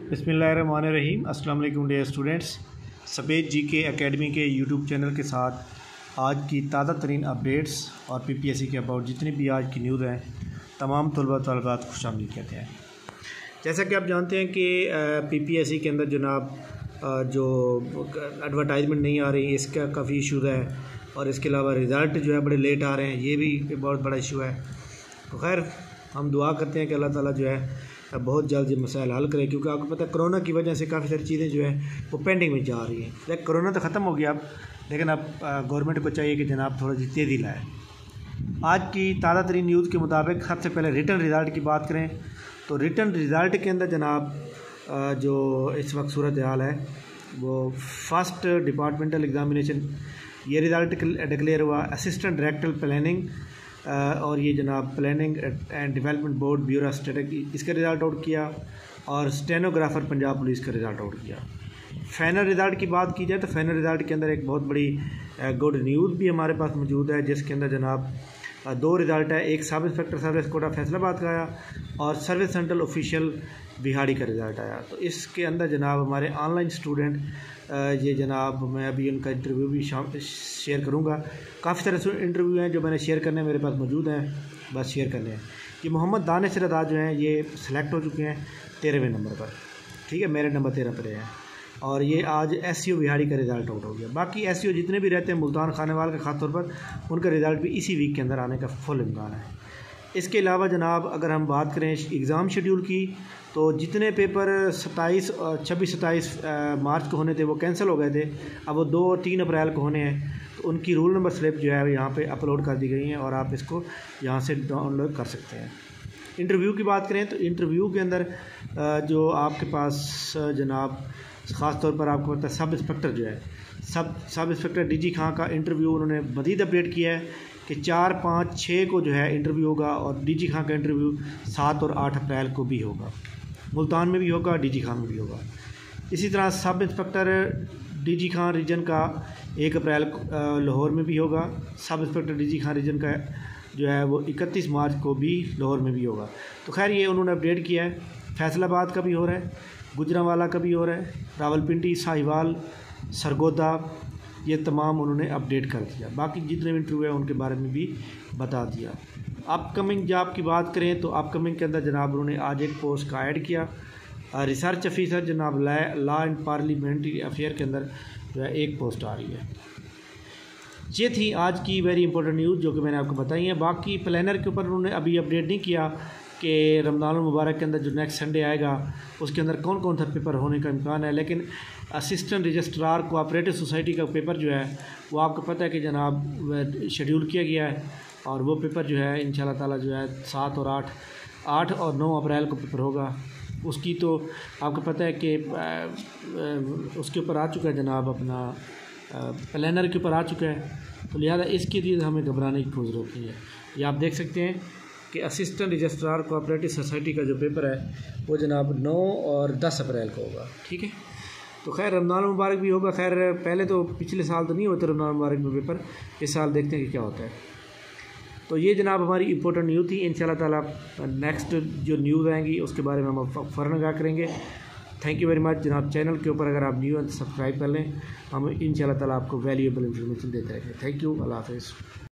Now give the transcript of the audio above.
बिस्मिल्लाहिर्रहमानिर्रहीम। अस्सलाम वालेकुम डियर स्टूडेंट्स। सफ़ेद जीके एकेडमी के यूट्यूब चैनल के साथ आज की ताज़ा तरीन अपडेट्स और पीपीएससी के अबाउट जितनी भी आज की न्यूज़ हैं तमाम तलबा तलबात को शामिल कहते हैं। जैसा कि आप जानते हैं कि पीपीएससी के अंदर जनाब जो एडवर्टाइजमेंट नहीं आ रही, इसका काफ़ी इशू है और इसके अलावा रिज़ल्ट जो है बड़े लेट आ रहे हैं, ये भी बहुत बड़ा इशू है। तो खैर हम दुआ करते हैं कि अल्लाह ताला जो है बहुत जल्द ये मसाइल हल करे, क्योंकि आपको पता है कोरोना की वजह से काफ़ी सारी चीज़ें जो है वो पेंडिंग में जा रही हैं। लेकिन कोरोना तो ख़त्म हो गया अब, लेकिन अब गवर्नमेंट को चाहिए कि जनाब थोड़ा सी तेज़ी लाए। आज की ताज़ा तरीन न्यूज़ के मुताबिक सबसे पहले रिटन रिज़ल्ट की बात करें तो रिटन रिज़ल्ट के अंदर जनाब जो इस वक्त सूरत हाल है वो फर्स्ट डिपार्टमेंटल एग्ज़ामिनेशन ये रिज़ल्ट डिक्लेयर हुआ। असिस्टेंट डायरेक्टर प्लानिंग और ये जनाब planning and development board bureau strategy इसका रिज़ल्ट आउट किया और स्टेनोग्राफर पंजाब पुलिस का रिज़ल्ट आउट किया। फाइनल रिज़ल्ट की बात की जाए तो फाइनल रिज़ल्ट के अंदर एक बहुत बड़ी गुड न्यूज़ भी हमारे पास मौजूद है, जिसके अंदर जनाब दो रिज़ल्ट है। एक sub inspector service Kota Faisalabad का आया और सर्विस सेंट्रल ऑफिशियल बिहाड़ी का रिज़ल्ट आया। तो इसके अंदर जनाब हमारे ऑनलाइन स्टूडेंट ये जनाब मैं अभी उनका इंटरव्यू भी शेयर करूँगा। काफ़ी सारे इंटरव्यू हैं जो मैंने शेयर करने मेरे पास मौजूद हैं, बस शेयर करने हैं। ये मोहम्मद दानिश रज़ा जो हैं ये सिलेक्ट हो चुके हैं 13वें नंबर पर, ठीक है, मेरे नंबर 13 पर हैं और ये आज एससीओ बिहाड़ी का रिज़ल्ट आउट हो गया। बाकी एससीओ जितने भी रहते हैं मुल्तान खानेवाल का ख़ास तौर पर उनका रिज़ल्ट भी इसी वीक के अंदर आने का फुल इम्कान है। इसके अलावा जनाब अगर हम बात करें एग्ज़ाम शेड्यूल की तो जितने पेपर 26-27 मार्च को होने थे वो कैंसिल हो गए थे, अब वो 2 और 3 अप्रैल को होने हैं। तो उनकी रूल नंबर स्लिप जो है यहाँ पे अपलोड कर दी गई हैं और आप इसको यहाँ से डाउनलोड कर सकते हैं। इंटरव्यू की बात करें तो इंटरव्यू के अंदर जो आपके पास जनाब ख़ास तौर पर आपको पता है सब इंस्पेक्टर जो है सब इंस्पेक्टर डीजी खां का इंटरव्यू उन्होंने मज़ीद अपडेट किया है कि 4, 5, 6 को जो है इंटरव्यू होगा और डीजी खां का इंटरव्यू 7 और 8 अप्रैल को भी होगा। मुल्तान में भी होगा, डीजी खां में भी होगा। इसी तरह सब इंस्पेक्टर डीजी खां रीजन का 1 अप्रैल लाहौर में भी होगा। सब इंस्पेक्टर डीजी खां रीजन का जो है वो 31 मार्च को भी लाहौर में भी होगा। तो खैर ये उन्होंने अपडेट किया है। फैसलाबाद का भी हो रहा है, गुजरांवाला का भी हो रहा है, रावलपिंडी, साहिवाल, सरगोदा, ये तमाम उन्होंने अपडेट कर दिया। बाकी जितने भी इंटरव्यू है उनके बारे में भी बता दिया। अपकमिंग जॉब की बात करें तो अपकमिंग के अंदर जनाब उन्होंने आज एक पोस्ट का ऐड किया। रिसर्च ऑफिसर जनाब लॉ एंड पार्लियामेंट्री अफेयर के अंदर जो है एक पोस्ट आ रही है। ये थी आज की वेरी इंपॉर्टेंट न्यूज़ जो कि मैंने आपको बताई है। बाकी प्लानर के ऊपर उन्होंने अभी अपडेट नहीं किया कि रमज़ान मुबारक के अंदर जो नेक्स्ट संडे आएगा उसके अंदर कौन कौन सा पेपर होने का इम्कान है। लेकिन असिस्टेंट रजिस्ट्रार कोऑपरेटिव सोसाइटी का पेपर जो है वो आपको पता है कि जनाब शेड्यूल किया गया है और वो पेपर जो है इंशाल्लाह ताला जो है 7 और 8 और 9 अप्रैल को पेपर होगा। उसकी तो आपको पता है कि उसके ऊपर आ चुका है जनाब अपना प्लानर के ऊपर आ चुका है, तो लिहाजा इसके लिए हमें घबराने की कोई ज़रूरत नहीं है। ये आप देख सकते हैं कि असिस्टेंट रजिस्ट्रार कोऑपरेटिव सोसाइटी का जो पेपर है वो जनाब 9 और 10 अप्रैल को होगा, ठीक है। तो खैर रमज़ान मुबारक भी होगा। खैर पहले तो पिछले साल तो नहीं होते रमज़ान मुबारक में पेपर, इस साल देखते हैं कि क्या होता है। तो ये जनाब हमारी इंपॉर्टेंट न्यूज़ थी। इंशाल्लाह ताला नेक्स्ट जो न्यूज़ आएंगी उसके बारे में हम फ़ौरन आगाह करेंगे। थैंक यू वेरी मच जनाब। चैनल के ऊपर अगर आप न्यू हैं तो सब्सक्राइब कर लें, हम इंशाल्लाह ताला आपको वैल्यूएबल इन्फॉर्मेशन देते रहेंगे। थैंक यू, अल्लाह हाफ़िज़।